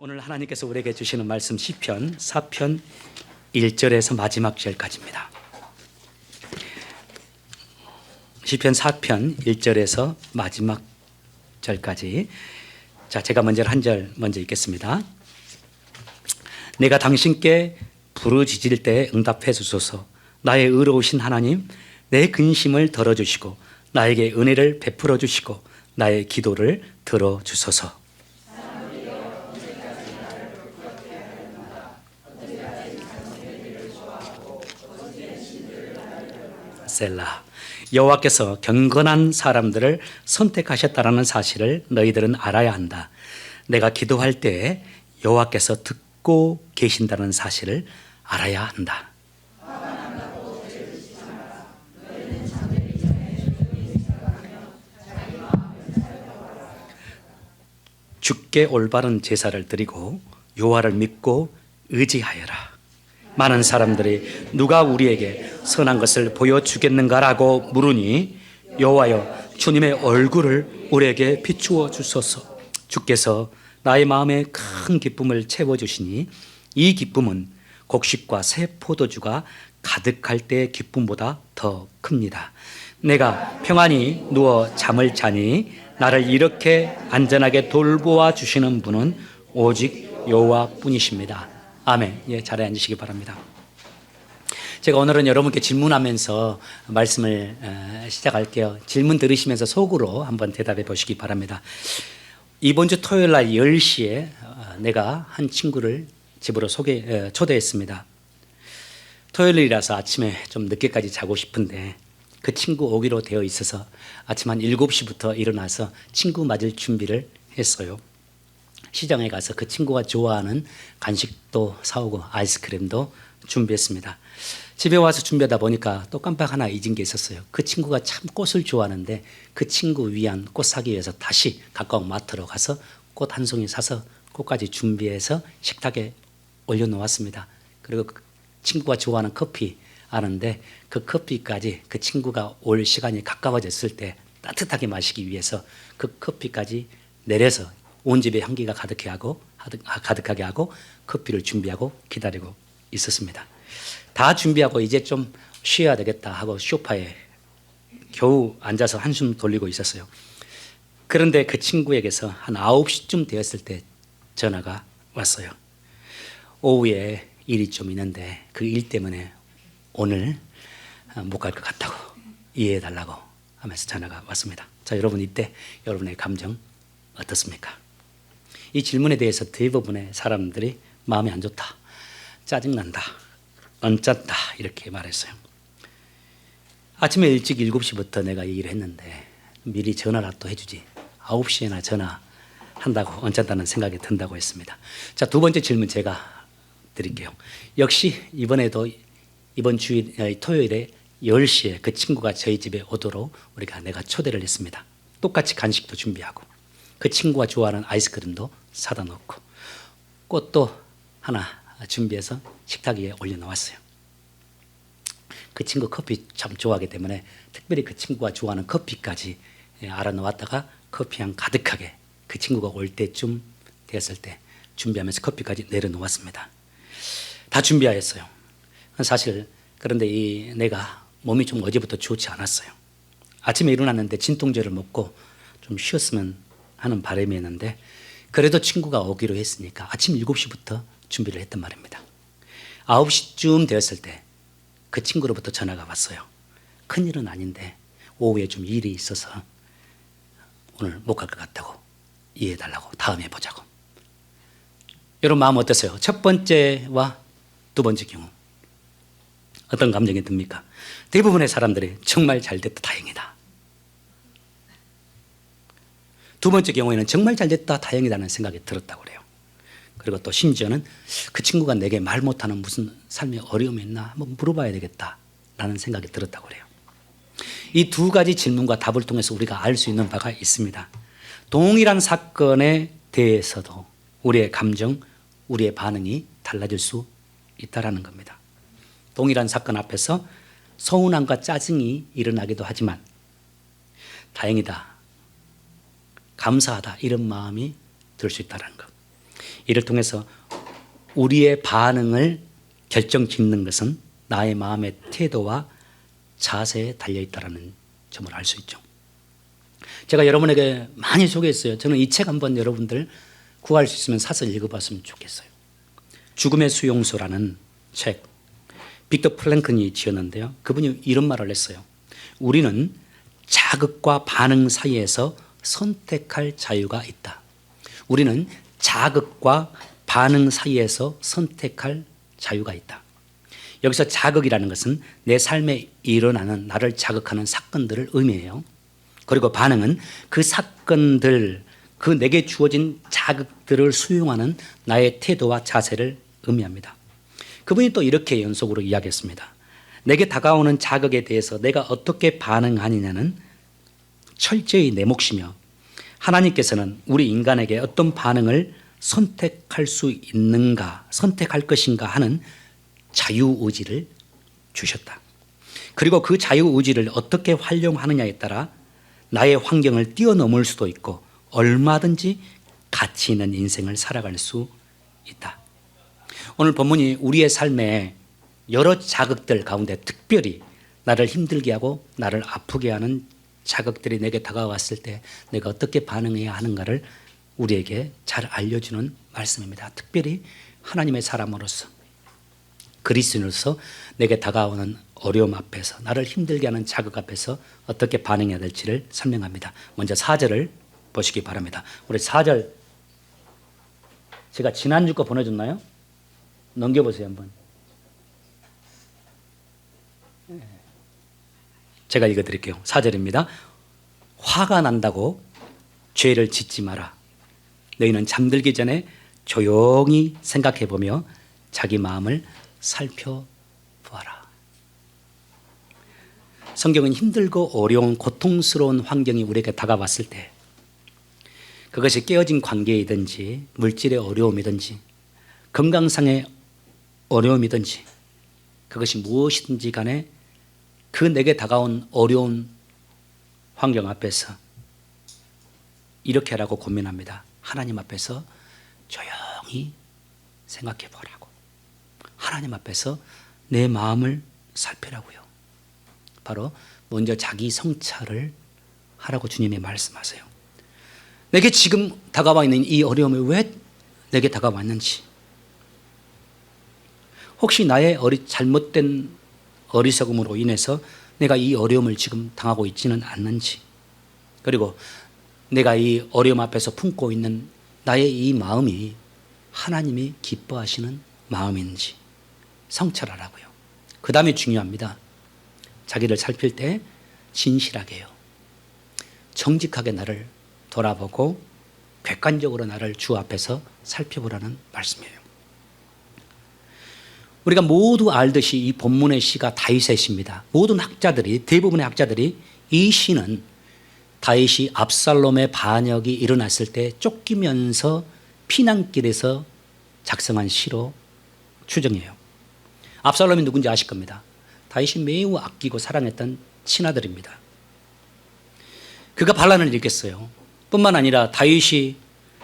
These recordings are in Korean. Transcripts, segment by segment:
오늘 하나님께서 우리에게 주시는 말씀 시편 4편 1절에서 마지막 절까지입니다. 시편 4편 1절에서 마지막 절까지. 자, 제가 먼저 한 절 먼저 읽겠습니다. 내가 당신께 부르짖을 때 응답해 주소서. 나의 의로우신 하나님, 내 근심을 덜어주시고 나에게 은혜를 베풀어 주시고 나의 기도를 들어주소서. 셀라. 여호와께서 경건한 사람들을 선택하셨다라는 사실을 너희들은 알아야 한다. 내가 기도할 때 여호와께서 듣고 계신다는 사실을 알아야 한다. 주께 올바른 제사를 드리고 여호와를 믿고 의지하여라. 많은 사람들이 누가 우리에게 선한 것을 보여주겠는가라고 물으니 여호와여, 주님의 얼굴을 우리에게 비추어 주소서. 주께서 나의 마음에 큰 기쁨을 채워주시니 이 기쁨은 곡식과 새 포도주가 가득할 때의 기쁨보다 더 큽니다. 내가 평안히 누워 잠을 자니 나를 이렇게 안전하게 돌보아 주시는 분은 오직 여호와뿐이십니다. 아멘. 예, 자리에 앉으시기 바랍니다. 제가 오늘은 여러분께 질문하면서 말씀을 시작할게요. 질문 들으시면서 속으로 한번 대답해 보시기 바랍니다. 이번 주 토요일 날 10시에 내가 한 친구를 집으로 초대했습니다. 토요일이라서 아침에 좀 늦게까지 자고 싶은데 그 친구 오기로 되어 있어서 아침 한 7시부터 일어나서 친구 맞을 준비를 했어요. 시장에 가서 그 친구가 좋아하는 간식도 사오고 아이스크림도 준비했습니다. 집에 와서 준비하다 보니까 또 깜빡 하나 잊은 게 있었어요. 그 친구가 참 꽃을 좋아하는데 그 친구 위한 꽃 사기 위해서 다시 가까운 마트로 가서 꽃 한 송이 사서 꽃까지 준비해서 식탁에 올려놓았습니다. 그리고 그 친구가 좋아하는 커피 아는데 그 커피까지 그 친구가 올 시간이 가까워졌을 때 따뜻하게 마시기 위해서 그 커피까지 내려서 온 집에 향기가 가득하게 하고 커피를 준비하고 기다리고 있었습니다. 다 준비하고 이제 좀 쉬어야 되겠다 하고 소파에 겨우 앉아서 한숨 돌리고 있었어요. 그런데 그 친구에게서 한 9시쯤 되었을 때 전화가 왔어요. 오후에 일이 좀 있는데 그 일 때문에 오늘 못 갈 것 같다고 이해해 달라고 하면서 전화가 왔습니다. 자, 여러분 이때 여러분의 감정 어떻습니까? 이 질문에 대해서 대부분의 사람들이 마음이 안 좋다, 짜증난다, 언짢다 이렇게 말했어요. 아침에 일찍 7시부터 내가 얘기를 했는데 미리 전화라도 해주지 9시에나 전화한다고 언짢다는 생각이 든다고 했습니다. 자, 두 번째 질문 제가 드릴게요. 역시 이번에도 이번 주일 토요일에 10시에 그 친구가 저희 집에 오도록 내가 초대를 했습니다. 똑같이 간식도 준비하고 그 친구가 좋아하는 아이스크림도 사다 놓고 꽃도 하나 준비해서 식탁 위에 올려놓았어요. 그 친구 커피 참 좋아하기 때문에 특별히 그 친구가 좋아하는 커피까지 알아놓았다가 커피향 가득하게 그 친구가 올 때쯤 되었을 때 준비하면서 커피까지 내려놓았습니다. 다 준비하였어요. 사실 그런데 내가 몸이 좀 어제부터 좋지 않았어요. 아침에 일어났는데 진통제를 먹고 좀 쉬었으면 하는 바람이었는데 그래도 친구가 오기로 했으니까 아침 7시부터 준비를 했단 말입니다. 9시쯤 되었을 때 그 친구로부터 전화가 왔어요. 큰일은 아닌데 오후에 좀 일이 있어서 오늘 못 갈 것 같다고 이해해달라고 다음에 보자고. 여러분 마음 어떠세요? 첫 번째와 두 번째 경우 어떤 감정이 듭니까? 대부분의 사람들이 정말 잘됐다 다행이다. 두 번째 경우에는 정말 잘됐다 다행이다는 생각이 들었다고 그래요. 그리고 또 심지어는 그 친구가 내게 말 못하는 무슨 삶의 어려움이 있나 한번 물어봐야 되겠다라는 생각이 들었다고 그래요. 이 두 가지 질문과 답을 통해서 우리가 알 수 있는 바가 있습니다. 동일한 사건에 대해서도 우리의 감정, 우리의 반응이 달라질 수 있다라는 겁니다. 동일한 사건 앞에서 서운함과 짜증이 일어나기도 하지만 다행이다, 감사하다 이런 마음이 들 수 있다는 것. 이를 통해서 우리의 반응을 결정짓는 것은 나의 마음의 태도와 자세에 달려있다는 점을 알 수 있죠. 제가 여러분에게 많이 소개했어요. 저는 이 책 한번 여러분들 구할 수 있으면 사서 읽어봤으면 좋겠어요. 죽음의 수용소라는 책, 빅터 프랭클이 지었는데요. 그분이 이런 말을 했어요. 우리는 자극과 반응 사이에서 선택할 자유가 있다. 우리는 자극과 반응 사이에서 선택할 자유가 있다. 여기서 자극이라는 것은 내 삶에 일어나는 나를 자극하는 사건들을 의미해요. 그리고 반응은 그 사건들, 그 내게 주어진 자극들을 수용하는 나의 태도와 자세를 의미합니다. 그분이 또 이렇게 연속으로 이야기했습니다. 내게 다가오는 자극에 대해서 내가 어떻게 반응하느냐는 철저히 내 몫이며 하나님께서는 우리 인간에게 어떤 반응을 선택할 수 있는가, 선택할 것인가 하는 자유의지를 주셨다. 그리고 그 자유의지를 어떻게 활용하느냐에 따라 나의 환경을 뛰어넘을 수도 있고 얼마든지 가치 있는 인생을 살아갈 수 있다. 오늘 본문이 우리의 삶에 여러 자극들 가운데 특별히 나를 힘들게 하고 나를 아프게 하는 자극들이 내게 다가왔을 때 내가 어떻게 반응해야 하는가를 우리에게 잘 알려주는 말씀입니다. 특별히 하나님의 사람으로서, 그리스도인으로서 내게 다가오는 어려움 앞에서, 나를 힘들게 하는 자극 앞에서 어떻게 반응해야 될지를 설명합니다. 먼저 4절을 보시기 바랍니다. 우리 4절 제가 지난주 거 보내줬나요? 넘겨보세요 한번. 제가 읽어드릴게요. 4절입니다. 화가 난다고 죄를 짓지 마라. 너희는 잠들기 전에 조용히 생각해보며 자기 마음을 살펴보아라. 성경은 힘들고 어려운 고통스러운 환경이 우리에게 다가왔을 때, 그것이 깨어진 관계이든지 물질의 어려움이든지 건강상의 어려움이든지 그것이 무엇이든지 간에 그 내게 다가온 어려운 환경 앞에서 이렇게 하라고 고민합니다. 하나님 앞에서 조용히 생각해 보라고. 하나님 앞에서 내 마음을 살피라고요. 바로 먼저 자기 성찰을 하라고 주님이 말씀하세요. 내게 지금 다가와 있는 이 어려움이 왜 내게 다가왔는지, 혹시 나의 잘못된 어리석음으로 인해서 내가 이 어려움을 지금 당하고 있지는 않는지, 그리고 내가 이 어려움 앞에서 품고 있는 나의 이 마음이 하나님이 기뻐하시는 마음인지 성찰하라고요. 그 다음에 중요합니다. 자기를 살필 때 진실하게요. 정직하게 나를 돌아보고 객관적으로 나를 주 앞에서 살펴보라는 말씀이에요. 우리가 모두 알듯이 이 본문의 시가 다윗의 시입니다. 모든 학자들이, 대부분의 학자들이 이 시는 다윗이 압살롬의 반역이 일어났을 때 쫓기면서 피난길에서 작성한 시로 추정해요. 압살롬이 누군지 아실 겁니다. 다윗이 매우 아끼고 사랑했던 친아들입니다. 그가 반란을 일으켰어요. 뿐만 아니라 다윗이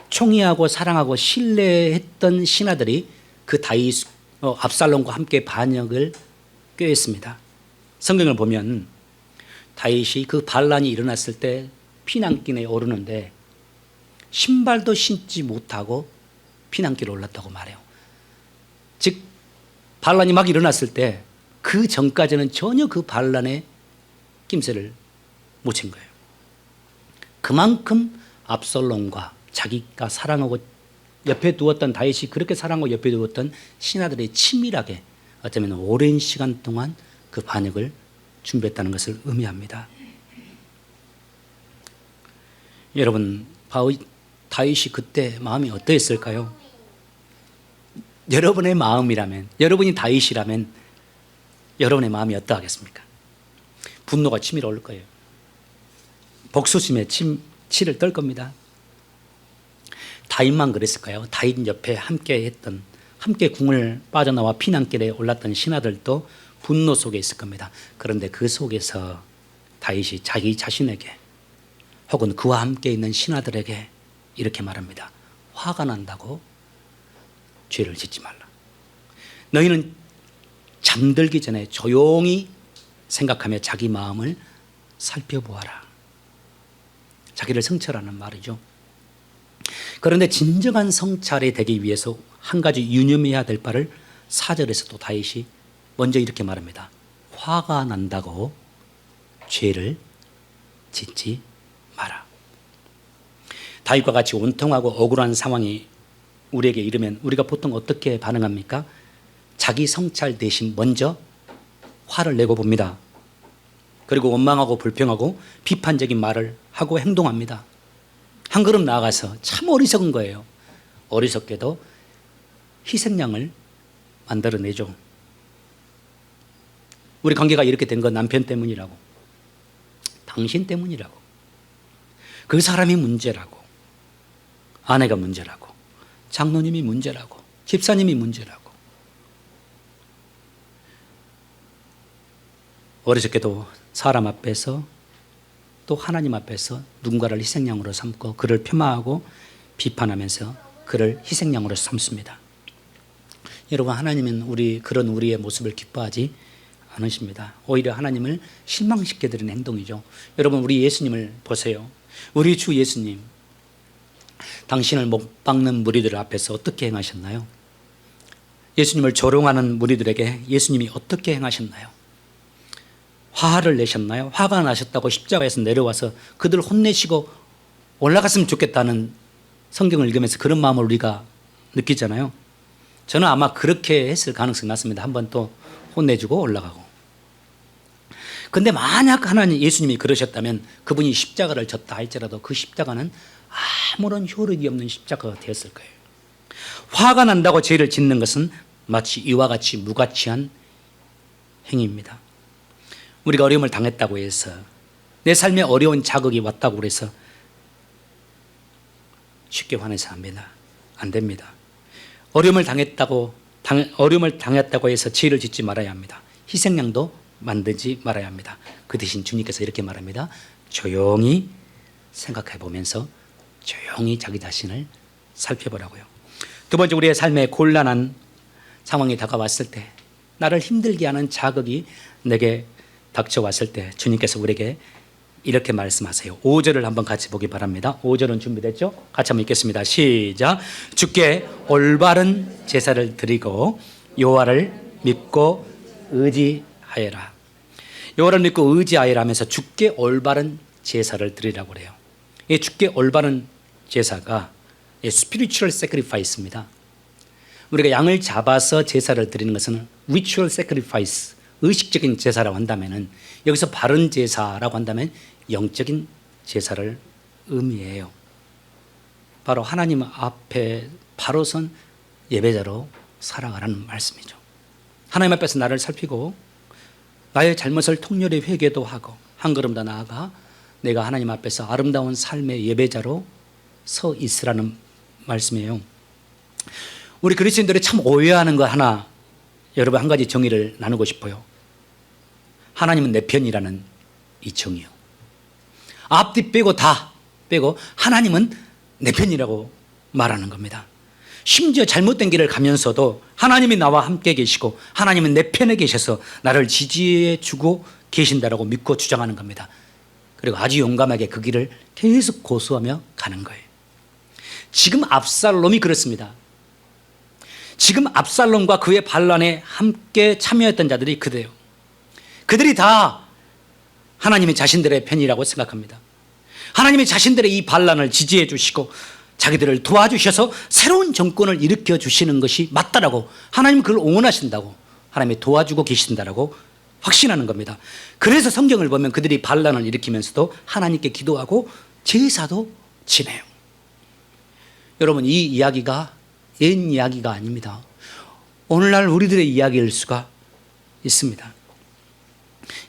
총애하고 사랑하고 신뢰했던 신하들이 그 압살롬과 함께 반역을 꾀했습니다. 성경을 보면 다윗이 그 반란이 일어났을 때 피난길에 오르는데 신발도 신지 못하고 피난길에 올랐다고 말해요. 즉 반란이 막 일어났을 때 그 전까지는 전혀 그 반란에 낌새를 못 친 거예요. 그만큼 압살롬과 자기가 사랑하고 옆에 두었던, 다윗이 그렇게 사랑하고 옆에 두었던 신하들이 치밀하게 어쩌면 오랜 시간 동안 그 반역을 준비했다는 것을 의미합니다. 여러분, 다윗이 그때 마음이 어떠했을까요? 여러분의 마음이라면, 여러분이 다윗이라면 여러분의 마음이 어떠하겠습니까? 분노가 치밀어 오를 거예요. 복수심에 치를 떨 겁니다. 다윗만 그랬을까요? 다윗 옆에 함께 궁을 빠져나와 피난길에 올랐던 신하들도 분노 속에 있을 겁니다. 그런데 그 속에서 다윗이 자기 자신에게 혹은 그와 함께 있는 신하들에게 이렇게 말합니다. 화가 난다고 죄를 짓지 말라. 너희는 잠들기 전에 조용히 생각하며 자기 마음을 살펴보아라. 자기를 성찰하는 말이죠. 그런데 진정한 성찰이 되기 위해서 한 가지 유념해야 될 바를 4절에서 또 다윗이 먼저 이렇게 말합니다. 화가 난다고 죄를 짓지 마라. 다윗과 같이 온통하고 억울한 상황이 우리에게 이르면 우리가 보통 어떻게 반응합니까? 자기 성찰 대신 먼저 화를 내고 봅니다. 그리고 원망하고 불평하고 비판적인 말을 하고 행동합니다. 한 걸음 나아가서 참 어리석은 거예요. 어리석게도 희생양을 만들어내죠. 우리 관계가 이렇게 된 건 남편 때문이라고, 당신 때문이라고, 그 사람이 문제라고, 아내가 문제라고, 장로님이 문제라고, 집사님이 문제라고. 어리석게도 사람 앞에서 또 하나님 앞에서 누군가를 희생양으로 삼고 그를 폄하하고 비판하면서 그를 희생양으로 삼습니다. 여러분, 하나님은 그런 우리의 모습을 기뻐하지 않으십니다. 오히려 하나님을 실망시켜드리는 행동이죠. 여러분, 우리 예수님을 보세요. 우리 주 예수님, 당신을 못 박는 무리들 앞에서 어떻게 행하셨나요? 예수님을 조롱하는 무리들에게 예수님이 어떻게 행하셨나요? 화를 내셨나요? 화가 나셨다고 십자가에서 내려와서 그들 혼내시고 올라갔으면 좋겠다는 성경을 읽으면서 그런 마음을 우리가 느끼잖아요. 저는 아마 그렇게 했을 가능성이 낮습니다. 한번 또 혼내주고 올라가고. 근데 만약 하나님 예수님이 그러셨다면 그분이 십자가를 졌다 할지라도 그 십자가는 아무런 효력이 없는 십자가가 되었을 거예요. 화가 난다고 죄를 짓는 것은 마치 이와 같이 무가치한 행위입니다. 우리가 어려움을 당했다고 해서, 내 삶에 어려운 자극이 왔다고 해서 쉽게 화내서 안 됩니다. 어려움을 당했다고 해서 죄를 짓지 말아야 합니다. 희생양도 만들지 말아야 합니다. 그 대신 주님께서 이렇게 말합니다. 조용히 생각해 보면서 조용히 자기 자신을 살펴보라고요. 두 번째, 우리의 삶에 곤란한 상황이 다가왔을 때, 나를 힘들게 하는 자극이 내게 닥쳐왔을 때 주님께서 우리에게 이렇게 말씀하세요. 5절을 한번 같이 보기 바랍니다. 5절은 준비됐죠? 같이 한번 읽겠습니다. 시작. 주께 올바른 제사를 드리고 여호와를 믿고 의지하여라. 여호와를 믿고 의지하여라 하면서 주께 올바른 제사를 드리라고 그래요. 이 주께 올바른 제사가 spiritual sacrifice입니다. 우리가 양을 잡아서 제사를 드리는 것은 ritual sacrifice, 의식적인 제사라고 한다면, 여기서 바른 제사라고 한다면 영적인 제사를 의미해요. 바로 하나님 앞에 바로 선 예배자로 살아가라는 말씀이죠. 하나님 앞에서 나를 살피고 나의 잘못을 통렬히 회개도 하고 한 걸음 더 나아가 내가 하나님 앞에서 아름다운 삶의 예배자로 서 있으라는 말씀이에요. 우리 그리스도인들이 참 오해하는 거 하나, 여러분, 한 가지 정의를 나누고 싶어요. 하나님은 내 편이라는 이 정의요. 앞뒤 빼고 다 빼고 하나님은 내 편이라고 말하는 겁니다. 심지어 잘못된 길을 가면서도 하나님이 나와 함께 계시고 하나님은 내 편에 계셔서 나를 지지해 주고 계신다라고 믿고 주장하는 겁니다. 그리고 아주 용감하게 그 길을 계속 고수하며 가는 거예요. 지금 압살롬이 그렇습니다. 지금 압살롬과 그의 반란에 함께 참여했던 자들이 그대요. 그들이 다 하나님이 자신들의 편이라고 생각합니다. 하나님이 자신들의 이 반란을 지지해 주시고 자기들을 도와주셔서 새로운 정권을 일으켜 주시는 것이 맞다라고, 하나님은 그걸 응원하신다고, 하나님이 도와주고 계신다라고 확신하는 겁니다. 그래서 성경을 보면 그들이 반란을 일으키면서도 하나님께 기도하고 제사도 지내요. 여러분, 이 이야기가 옛 이야기가 아닙니다. 오늘날 우리들의 이야기일 수가 있습니다.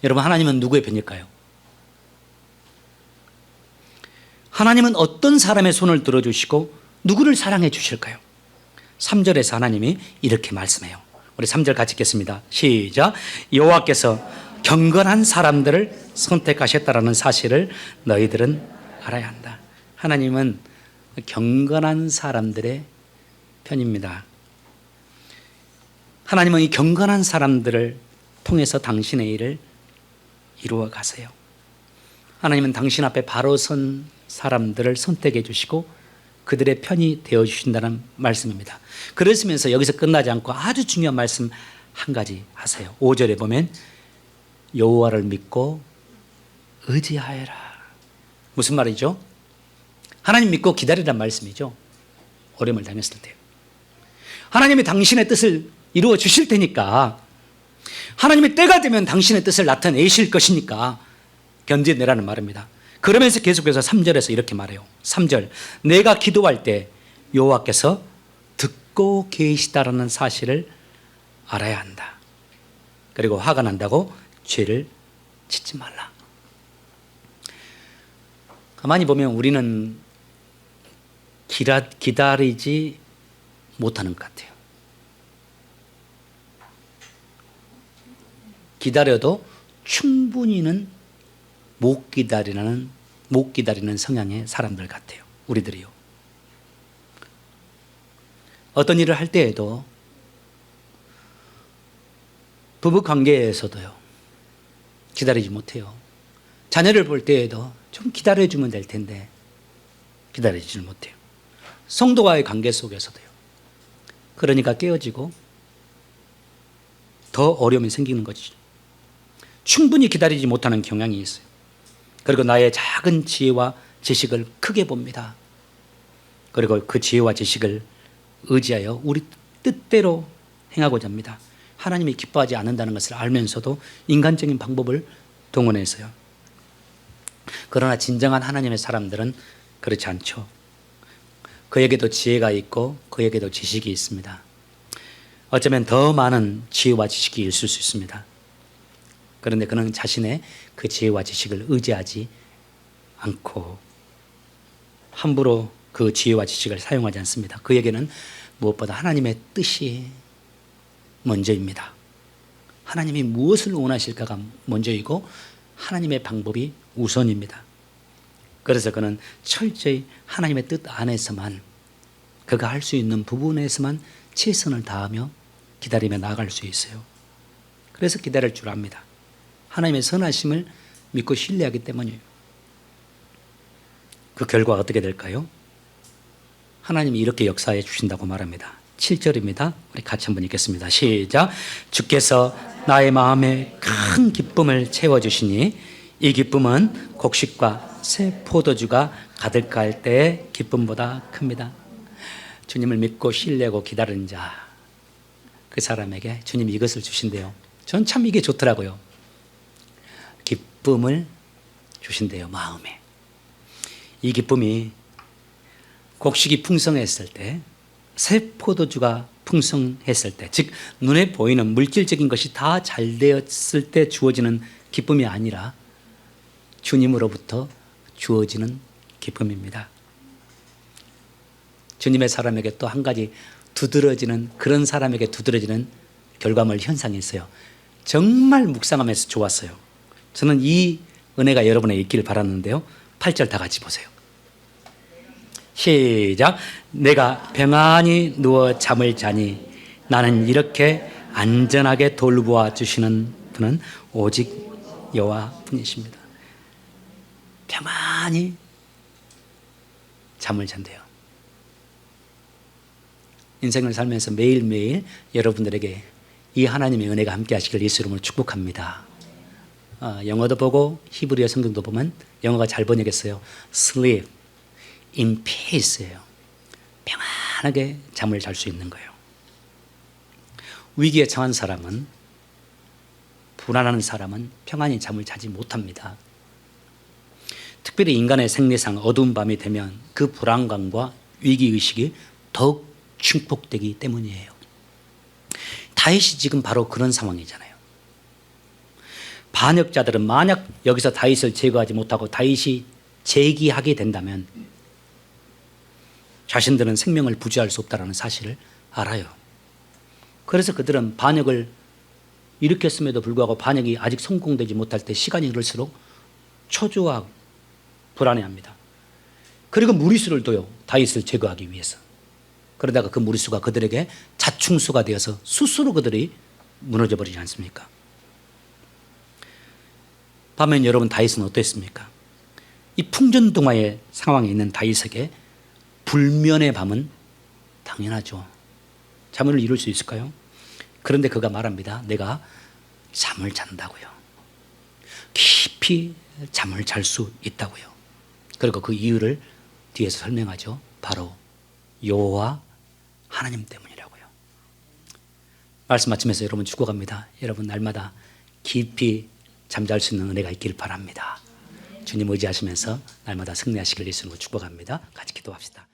여러분, 하나님은 누구의 편일까요? 하나님은 어떤 사람의 손을 들어주시고 누구를 사랑해 주실까요? 3절에서 하나님이 이렇게 말씀해요. 우리 3절 같이 읽겠습니다. 시작. 여호와께서 경건한 사람들을 선택하셨다라는 사실을 너희들은 알아야 한다. 하나님은 경건한 사람들의 편입니다. 하나님은 이 경건한 사람들을 통해서 당신의 일을 이루어 가세요. 하나님은 당신 앞에 바로 선 사람들을 선택해 주시고 그들의 편이 되어 주신다는 말씀입니다. 그러시면서 여기서 끝나지 않고 아주 중요한 말씀 한 가지 하세요. 5절에 보면 여호와를 믿고 의지하여라. 무슨 말이죠? 하나님 믿고 기다리란 말씀이죠. 어려움을 당했을 때 하나님이 당신의 뜻을 이루어 주실 테니까, 하나님의 때가 되면 당신의 뜻을 나타내실 것이니까 견디내라는 말입니다. 그러면서 계속해서 3절에서 이렇게 말해요. 3절, 내가 기도할 때 여호와께서 듣고 계시다라는 사실을 알아야 한다. 그리고 화가 난다고 죄를 짓지 말라. 가만히 보면 우리는 기다리지 못하는 것 같아요. 기다려도 충분히는 못 기다리는 성향의 사람들 같아요. 우리들이요. 어떤 일을 할 때에도, 부부 관계에서도요, 기다리지 못해요. 자녀를 볼 때에도 좀 기다려주면 될 텐데 기다리지를 못해요. 성도와의 관계 속에서도요. 그러니까 깨어지고 더 어려움이 생기는 거죠. 충분히 기다리지 못하는 경향이 있어요. 그리고 나의 작은 지혜와 지식을 크게 봅니다. 그리고 그 지혜와 지식을 의지하여 우리 뜻대로 행하고자 합니다. 하나님이 기뻐하지 않는다는 것을 알면서도 인간적인 방법을 동원해서요. 그러나 진정한 하나님의 사람들은 그렇지 않죠. 그에게도 지혜가 있고 그에게도 지식이 있습니다. 어쩌면 더 많은 지혜와 지식이 있을 수 있습니다. 그런데 그는 자신의 그 지혜와 지식을 의지하지 않고 함부로 그 지혜와 지식을 사용하지 않습니다. 그에게는 무엇보다 하나님의 뜻이 먼저입니다. 하나님이 무엇을 원하실까가 먼저이고 하나님의 방법이 우선입니다. 그래서 그는 철저히 하나님의 뜻 안에서만, 그가 할 수 있는 부분에서만 최선을 다하며 기다리며 나아갈 수 있어요. 그래서 기다릴 줄 압니다. 하나님의 선하심을 믿고 신뢰하기 때문이에요. 그 결과가 어떻게 될까요? 하나님이 이렇게 역사해 주신다고 말합니다. 7절입니다. 우리 같이 한번 읽겠습니다. 시작. 주께서 나의 마음에 큰 기쁨을 채워주시니 이 기쁨은 곡식과 새 포도주가 가득할 때의 기쁨보다 큽니다. 주님을 믿고 신뢰하고 기다리는 자, 그 사람에게 주님이 이것을 주신대요. 전 참 이게 좋더라고요. 기쁨을 주신대요. 마음에. 이 기쁨이 곡식이 풍성했을 때, 새 포도주가 풍성했을 때, 즉 눈에 보이는 물질적인 것이 다 잘 되었을 때 주어지는 기쁨이 아니라 주님으로부터 주어지는 기쁨입니다. 주님의 사람에게 또 한 가지 그런 사람에게 두드러지는 결과물 현상이 있어요. 정말 묵상하면서 좋았어요. 저는 이 은혜가 여러분에게 있기를 바랐는데요. 8절 다 같이 보세요. 시작. 내가 평안히 누워 잠을 자니 나는 이렇게 안전하게 돌보아 주시는 분은 오직 여호와뿐이십니다. 평안히 잠을 잔대요. 인생을 살면서 매일매일 여러분들에게 이 하나님의 은혜가 함께 하시길 예수 이름으로 축복합니다. 영어도 보고 히브리어 성경도 보면 영어가 잘 번역했어요. Sleep in peace예요. 평안하게 잠을 잘 수 있는 거예요. 위기에 처한 사람은, 불안한 사람은 평안히 잠을 자지 못합니다. 특별히 인간의 생리상 어두운 밤이 되면 그 불안감과 위기의식이 더욱 증폭되기 때문이에요. 다윗이 지금 바로 그런 상황이잖아요. 반역자들은 만약 여기서 다윗을 제거하지 못하고 다윗이 재기하게 된다면 자신들은 생명을 부지할 수 없다는 사실을 알아요. 그래서 그들은 반역을 일으켰음에도 불구하고 반역이 아직 성공되지 못할 때 시간이 흐를수록 초조하고 불안해합니다. 그리고 무리수를 둬요. 다윗을 제거하기 위해서. 그러다가 그 무리수가 그들에게 자충수가 되어서 스스로 그들이 무너져 버리지 않습니까? 반면 여러분 다윗은 어땠습니까? 이 풍전등화의 상황에 있는 다윗에게 불면의 밤은 당연하죠. 잠을 이룰 수 있을까요? 그런데 그가 말합니다. 내가 잠을 잔다고요. 깊이 잠을 잘 수 있다고요. 그리고 그 이유를 뒤에서 설명하죠. 바로 여호와 하나님 때문이라고요. 말씀 마치면서 여러분 축복합니다. 여러분 날마다 깊이 잠잘 수 있는 은혜가 있길 바랍니다. 주님 의지하시면서 날마다 승리하시길 예수님으로 축복합니다. 같이 기도합시다.